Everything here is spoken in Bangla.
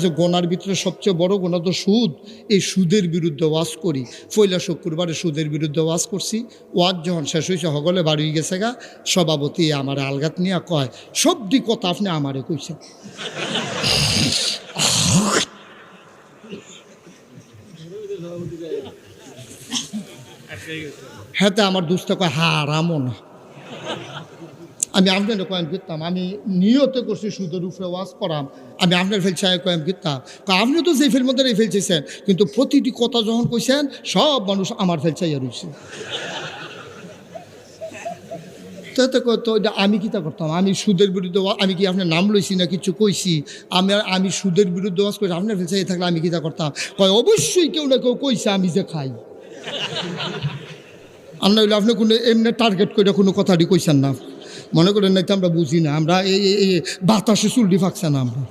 যে গোনার ভিতরে সবচেয়ে বড় গোনা তো সুদ। এই সুদের বিরুদ্ধে ওয়াজ করি। পয়লা শুক্রবারে সুদের বিরুদ্ধে ওয়াজ করছি। ওয়াজ যখন শেষ হয়েছে সকলে বাড়ি গেছে গা, সভাপতি আমার আলগাত নিয়ে কয়, সবটি কথা আপনি আমারে কইছেন। হ্যাঁ, আমার দুস্থ কয় হারামও না। আমি আপনার কয়েম করতাম, আমি নিয়তে করছি সুদের উপরে ওয়াজ করাম, আমি আপনার ফেলছায় কয়েম করতাম। আপনি তো যে ফেল মধ্যে ফেলছেন, কিন্তু প্রতিটি কথা যখন কইছেন সব মানুষ আমার ফেলছাইয়া রয়েছে। তো আমি কিতা করতাম? আমি সুদের বিরুদ্ধে, আমি কি আপনার নাম লইছি না কিছু কইছি? আমি সুদের বিরুদ্ধে ওয়াজ করছি, আপনার ফেলছাই থাকলে আমি কিতা করতাম? কয় অবশ্যই কেউ না কেউ কইছে আমি যে খাই। আর না হইলে আপনি কোনো এমনি টার্গেট করে কোনো কথাটি কইছেন না, মনে করেন নাই তো আমরা বুঝি না, আমরা এই বাতাসে চুল্লি ফাঁকছে না আমরা।